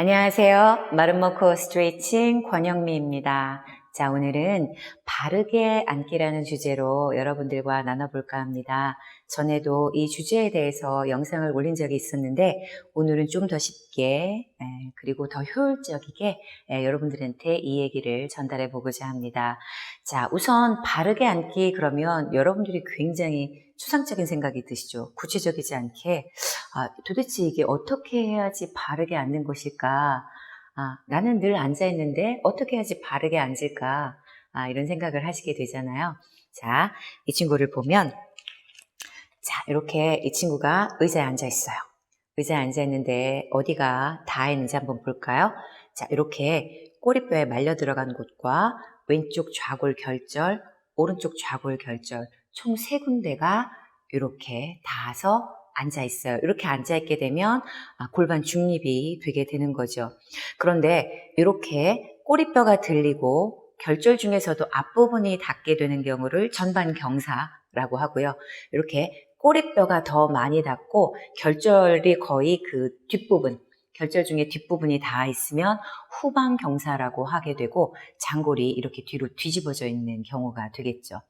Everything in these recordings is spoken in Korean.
안녕하세요. 마름모코 스트레칭 권영미입니다. 자, 오늘은 바르게 앉기라는 주제로 여러분들과 나눠볼까 합니다. 전에도 이 주제에 대해서 영상을 올린 적이 있었는데 오늘은 좀 더 쉽게 그리고 더 효율적이게 여러분들한테 이 얘기를 전달해 보고자 합니다. 자, 우선 바르게 앉기 그러면 여러분들이 굉장히 추상적인 생각이 드시죠. 구체적이지 않게 도대체 이게 어떻게 해야지 바르게 앉는 것일까? 나는 늘 앉아있는데 어떻게 해야지 바르게 앉을까? 이런 생각을 하시게 되잖아요. 자, 이 친구를 보면, 자, 이렇게 이 친구가 의자에 앉아있어요. 의자에 앉아있는데 어디가 닿아있는지 한번 볼까요? 자, 이렇게 꼬리뼈에 말려 들어간 곳과 왼쪽 좌골 결절, 오른쪽 좌골 결절, 총 3군데가 이렇게 닿아서 앉아있어요. 이렇게 앉아있게 되면 골반 중립이 되게 되는 거죠. 그런데 이렇게 꼬리뼈가 들리고 결절 중에서도 앞부분이 닿게 되는 경우를 전반경사라고 하고요. 이렇게 꼬리뼈가 더 많이 닿고 결절이 거의 그 뒷부분, 결절 중에 뒷부분이 닿아 있으면 후방경사라고 하게 되고 장골이 이렇게 뒤로 뒤집어져 있는 경우가 되겠죠.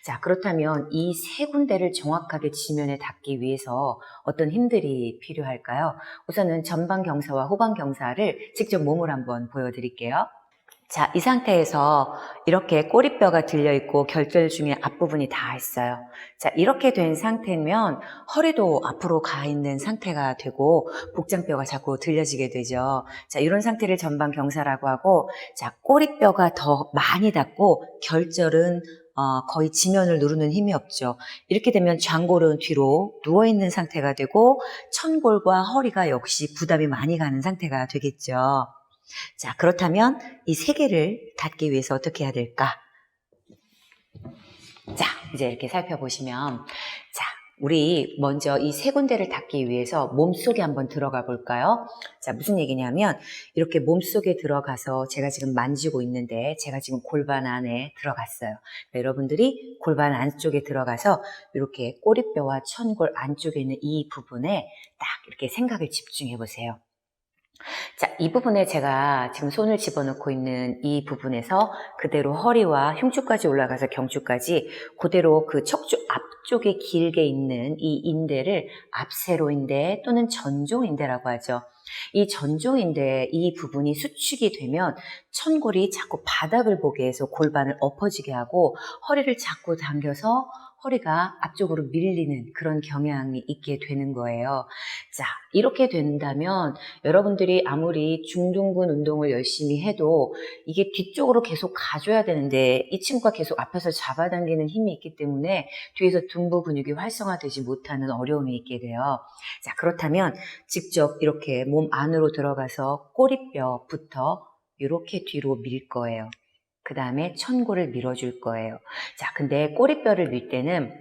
자, 그렇다면 이 3군데를 정확하게 지면에 닿기 위해서 어떤 힘들이 필요할까요? 우선은 전방경사와 후방경사를 직접 몸을 한번 보여드릴게요. 자, 이 상태에서 이렇게 꼬리뼈가 들려있고 결절 중에 앞부분이 닿아 있어요. 자, 이렇게 된 상태면 허리도 앞으로 가 있는 상태가 되고 복장뼈가 자꾸 들려지게 되죠. 자, 이런 상태를 전방경사라고 하고, 자, 꼬리뼈가 더 많이 닿고 결절은 거의 지면을 누르는 힘이 없죠. 이렇게 되면 좌골은 뒤로 누워있는 상태가 되고 천골과 허리가 역시 부담이 많이 가는 상태가 되겠죠. 자, 그렇다면 이 3개를 닫기 위해서 어떻게 해야 될까? 자, 이제 이렇게 살펴보시면, 자, 우리 먼저 이 3군데를 닫기 위해서 몸속에 한번 들어가 볼까요? 자, 무슨 얘기냐면 이렇게 몸속에 들어가서 제가 지금 만지고 있는데 제가 지금 골반 안에 들어갔어요. 그러니까 여러분들이 골반 안쪽에 들어가서 이렇게 꼬리뼈와 천골 안쪽에 있는 이 부분에 딱 이렇게 생각을 집중해 보세요. 자, 이 부분에 제가 지금 손을 집어넣고 있는 이 부분에서 그대로 허리와 흉추까지 올라가서 경추까지 그대로 그 척추 앞쪽에 길게 있는 이 인대를 앞세로인대 또는 전종인대라고 하죠. 이 전종인대 이 부분이 수축이 되면 천골이 자꾸 바닥을 보게 해서 골반을 엎어지게 하고 허리를 자꾸 당겨서 허리가 앞쪽으로 밀리는 그런 경향이 있게 되는 거예요. 자, 이렇게 된다면 여러분들이 아무리 중둔근 운동을 열심히 해도 이게 뒤쪽으로 계속 가줘야 되는데 이 친구가 계속 앞에서 잡아당기는 힘이 있기 때문에 뒤에서 둔부 근육이 활성화되지 못하는 어려움이 있게 돼요. 자, 그렇다면 직접 이렇게 몸 안으로 들어가서 꼬리뼈부터 이렇게 뒤로 밀 거예요. 그 다음에 천골을 밀어줄 거예요. 자, 근데 꼬리뼈를 밀 때는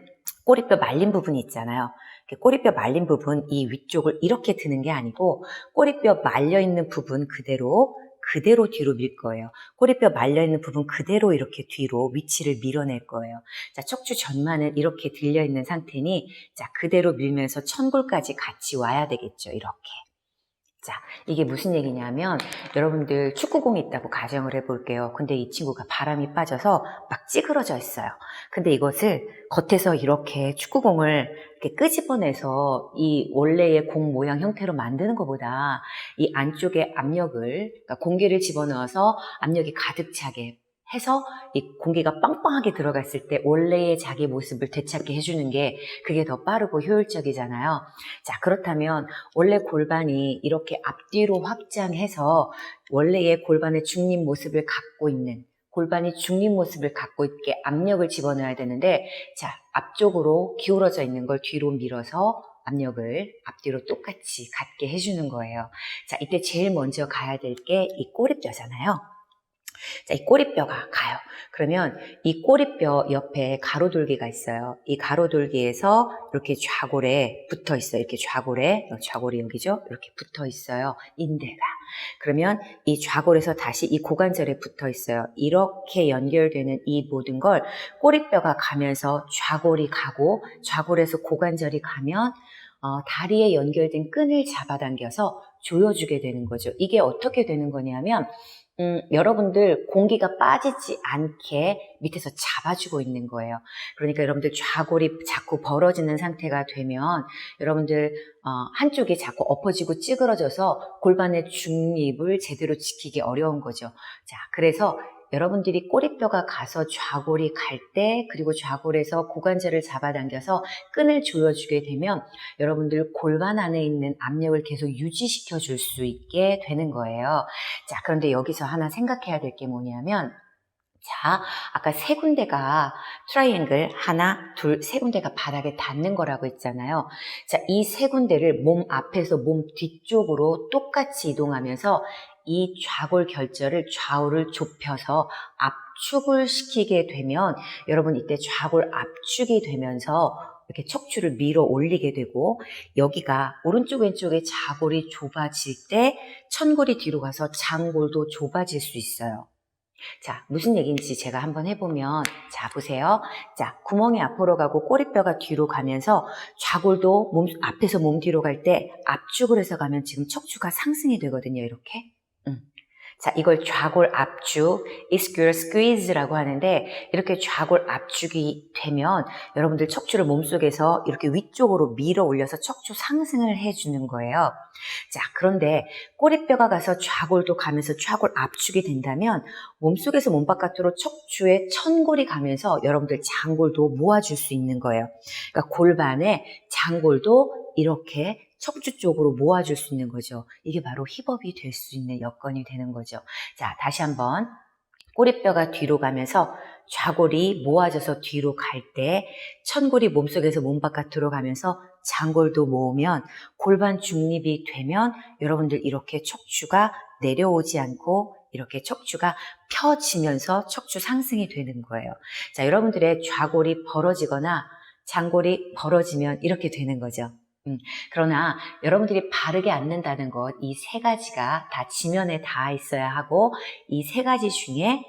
꼬리뼈 말린 부분이 있잖아요. 꼬리뼈 말린 부분, 이 위쪽을 이렇게 드는 게 아니고 꼬리뼈 말려있는 부분 그대로 뒤로 밀 거예요. 꼬리뼈 말려있는 부분 그대로 이렇게 뒤로 위치를 밀어낼 거예요. 자, 척추 전만은 이렇게 들려있는 상태니 자, 그대로 밀면서 천골까지 같이 와야 되겠죠. 이렇게. 자, 이게 무슨 얘기냐면 여러분들 축구공이 있다고 가정을 해볼게요. 근데 이 친구가 바람이 빠져서 막 찌그러져 있어요. 근데 이것을 겉에서 이렇게 축구공을 이렇게 끄집어내서 이 원래의 공 모양 형태로 만드는 것보다 이 안쪽에 압력을, 그러니까 공기를 집어넣어서 압력이 가득 차게 해서 이 공기가 빵빵하게 들어갔을 때 원래의 자기 모습을 되찾게 해주는 게 그게 더 빠르고 효율적이잖아요. 자, 그렇다면 원래 골반이 이렇게 앞뒤로 확장해서 원래의 골반의 중립 모습을 갖고 있는 골반이 중립 모습을 갖고 있게 압력을 집어넣어야 되는데 자, 앞쪽으로 기울어져 있는 걸 뒤로 밀어서 압력을 앞뒤로 똑같이 갖게 해주는 거예요. 자, 이때 제일 먼저 가야 될 게 이 꼬리뼈잖아요. 자, 이 꼬리뼈가 가요. 그러면 이 꼬리뼈 옆에 가로돌기가 있어요. 이 가로돌기에서 이렇게 좌골에 붙어 있어요. 이렇게 좌골이 여기죠? 이렇게 붙어 있어요. 인대가. 그러면 이 좌골에서 다시 이 고관절에 붙어 있어요. 이렇게 연결되는 이 모든 걸 꼬리뼈가 가면서 좌골이 가고 좌골에서 고관절이 가면 다리에 연결된 끈을 잡아당겨서 조여주게 되는 거죠. 이게 어떻게 되는 거냐면 여러분들 공기가 빠지지 않게 밑에서 잡아주고 있는 거예요. 그러니까 여러분들 좌골이 자꾸 벌어지는 상태가 되면 여러분들 한쪽이 자꾸 엎어지고 찌그러져서 골반의 중립을 제대로 지키기 어려운 거죠. 자, 그래서 여러분들이 꼬리뼈가 가서 좌골이 갈 때, 그리고 좌골에서 고관절을 잡아당겨서 끈을 조여주게 되면 여러분들 골반 안에 있는 압력을 계속 유지시켜 줄 수 있게 되는 거예요. 자, 그런데 여기서 하나 생각해야 될 게 뭐냐면, 자, 아까 세 군데가 트라이앵글 하나, 둘, 세 군데가 바닥에 닿는 거라고 했잖아요. 자, 이 세 군데를 몸 앞에서 몸 뒤쪽으로 똑같이 이동하면서 이 좌골 결절을 좌우를 좁혀서 압축을 시키게 되면 여러분 이때 좌골 압축이 되면서 이렇게 척추를 밀어 올리게 되고 여기가 오른쪽 왼쪽에 좌골이 좁아질 때 천골이 뒤로 가서 장골도 좁아질 수 있어요. 자, 무슨 얘기인지 제가 한번 해보면, 자, 보세요. 자, 구멍이 앞으로 가고 꼬리뼈가 뒤로 가면서 좌골도 앞에서 몸 뒤로 갈 때 압축을 해서 가면 지금 척추가 상승이 되거든요, 이렇게. 자, 이걸 좌골 압축, ischial squeeze라고 하는데 이렇게 좌골 압축이 되면 여러분들 척추를 몸속에서 이렇게 위쪽으로 밀어 올려서 척추 상승을 해주는 거예요. 자, 그런데 꼬리뼈가 가서 좌골도 가면서 좌골 압축이 된다면 몸속에서 몸 바깥으로 척추에 천골이 가면서 여러분들 장골도 모아줄 수 있는 거예요. 그러니까 골반에 장골도 이렇게 척추 쪽으로 모아줄 수 있는 거죠. 이게 바로 힙업이 될 수 있는 여건이 되는 거죠. 자, 다시 한번 꼬리뼈가 뒤로 가면서 좌골이 모아져서 뒤로 갈 때 천골이 몸속에서 몸 바깥으로 가면서 장골도 모으면 골반 중립이 되면 여러분들 이렇게 척추가 내려오지 않고 이렇게 척추가 펴지면서 척추 상승이 되는 거예요. 자, 여러분들의 좌골이 벌어지거나 장골이 벌어지면 이렇게 되는 거죠. 그러나 여러분들이 바르게 앉는다는 것, 이 세 가지가 다 지면에 닿아 있어야 하고 이 세 가지 중에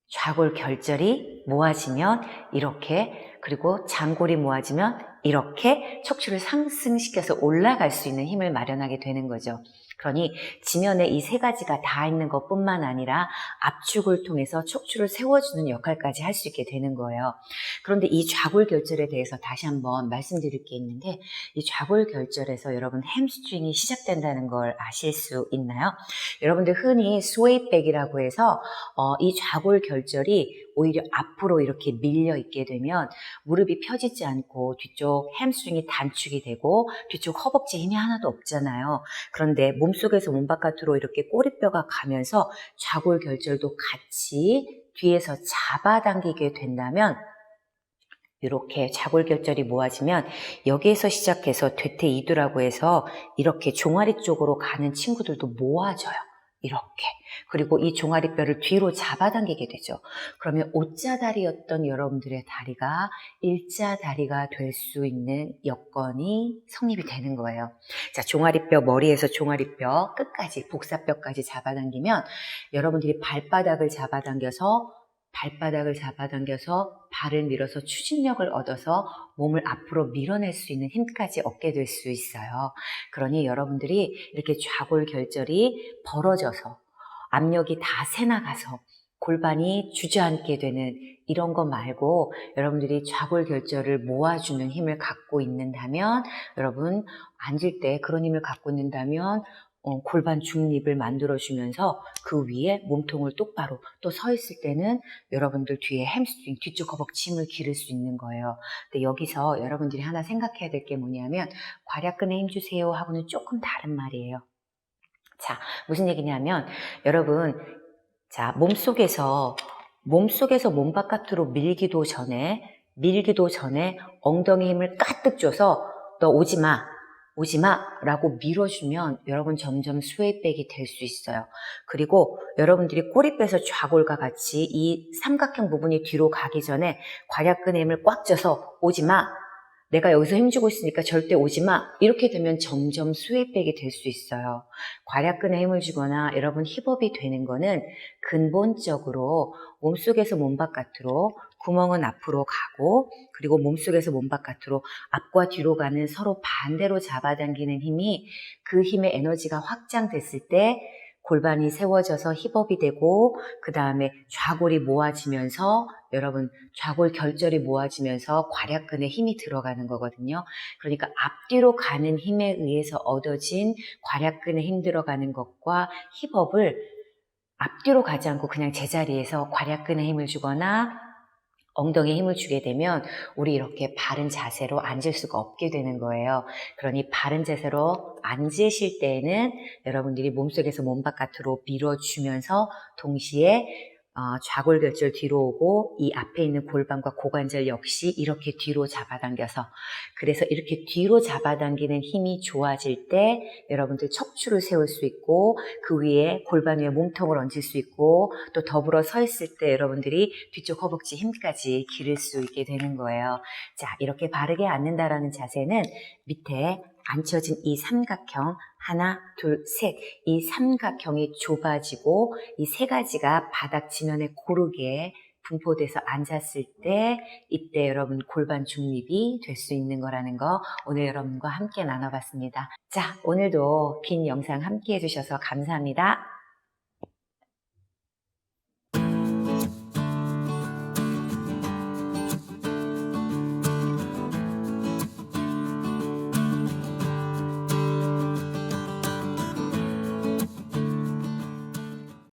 좌골 결절이 모아지면 이렇게, 그리고 장골이 모아지면 이렇게 척추를 상승시켜서 올라갈 수 있는 힘을 마련하게 되는 거죠. 그러니 지면에 이 세 가지가 다 있는 것뿐만 아니라 압축을 통해서 척추를 세워주는 역할까지 할 수 있게 되는 거예요. 그런데 이 좌골 결절에 대해서 다시 한번 말씀드릴 게 있는데 이 좌골 결절에서 여러분 햄스트링이 시작된다는 걸 아실 수 있나요? 여러분들 흔히 스웨이백이라고 해서 이 좌골 결절이 오히려 앞으로 이렇게 밀려 있게 되면 무릎이 펴지지 않고 뒤쪽 햄스트링이 단축이 되고 뒤쪽 허벅지 힘이 하나도 없잖아요. 그런데 몸속에서 몸 바깥으로 이렇게 꼬리뼈가 가면서 좌골 결절도 같이 뒤에서 잡아당기게 된다면 이렇게 좌골 결절이 모아지면 여기에서 시작해서 퇴퇴이두라고 해서 이렇게 종아리 쪽으로 가는 친구들도 모아져요. 이렇게. 그리고 이 종아리뼈를 뒤로 잡아당기게 되죠. 그러면 O자다리였던 여러분들의 다리가 일자다리가 될 수 있는 여건이 성립이 되는 거예요. 자, 종아리뼈, 머리에서 종아리뼈 끝까지, 복사뼈까지 잡아당기면 여러분들이 발바닥을 잡아당겨서 발을 밀어서 추진력을 얻어서 몸을 앞으로 밀어낼 수 있는 힘까지 얻게 될 수 있어요. 그러니 여러분들이 이렇게 좌골 결절이 벌어져서 압력이 다 새나가서 골반이 주저앉게 되는 이런 거 말고 여러분들이 좌골 결절을 모아주는 힘을 갖고 있는다면 여러분 앉을 때 그런 힘을 갖고 있는다면 골반 중립을 만들어주면서 그 위에 몸통을 똑바로 또 서 있을 때는 여러분들 뒤에 햄스트링, 뒤쪽 허벅지 힘을 기를 수 있는 거예요. 근데 여기서 여러분들이 하나 생각해야 될 게 뭐냐면 괄약근에 힘 주세요 하고는 조금 다른 말이에요. 자, 무슨 얘기냐면 여러분, 자, 몸속에서 몸 바깥으로 밀기도 전에 엉덩이 힘을 가득 줘서 너 오지 마 라고 밀어주면 여러분 점점 스웨이백이 될 수 있어요. 그리고 여러분들이 꼬리뼈에서 좌골과 같이 이 삼각형 부분이 뒤로 가기 전에 괄약근의 힘을 꽉 줘서 오지 마, 내가 여기서 힘주고 있으니까 절대 오지 마. 이렇게 되면 점점 수혜백이 될 수 있어요. 괄약근에 힘을 주거나 여러분 힙업이 되는 거는 근본적으로 몸속에서 몸 바깥으로, 구멍은 앞으로 가고, 그리고 몸속에서 몸 바깥으로 앞과 뒤로 가는 서로 반대로 잡아당기는 힘이, 그 힘의 에너지가 확장됐을 때 골반이 세워져서 힙업이 되고, 그 다음에 좌골이 모아지면서, 여러분 좌골 결절이 모아지면서 괄약근에 힘이 들어가는 거거든요. 그러니까 앞뒤로 가는 힘에 의해서 얻어진 괄약근에 힘 들어가는 것과 힙업을 앞뒤로 가지 않고 그냥 제자리에서 괄약근에 힘을 주거나 엉덩이에 힘을 주게 되면 우리 이렇게 바른 자세로 앉을 수가 없게 되는 거예요. 그러니 바른 자세로 앉으실 때에는 여러분들이 몸속에서 몸 바깥으로 밀어주면서 동시에 좌골결절 뒤로 오고, 이 앞에 있는 골반과 고관절 역시 이렇게 뒤로 잡아당겨서, 그래서 이렇게 뒤로 잡아당기는 힘이 좋아질 때 여러분들 척추를 세울 수 있고, 그 위에 골반 위에 몸통을 얹을 수 있고, 또 더불어 서 있을 때 여러분들이 뒤쪽 허벅지 힘까지 기를 수 있게 되는 거예요. 자, 이렇게 바르게 앉는다라는 자세는 밑에 앉혀진 이 삼각형, 하나, 둘, 셋, 이 삼각형이 좁아지고 이 세 가지가 바닥 지면에 고르게 분포돼서 앉았을 때, 이때 여러분 골반 중립이 될 수 있는 거라는 거 오늘 여러분과 함께 나눠봤습니다. 자, 오늘도 긴 영상 함께 해주셔서 감사합니다.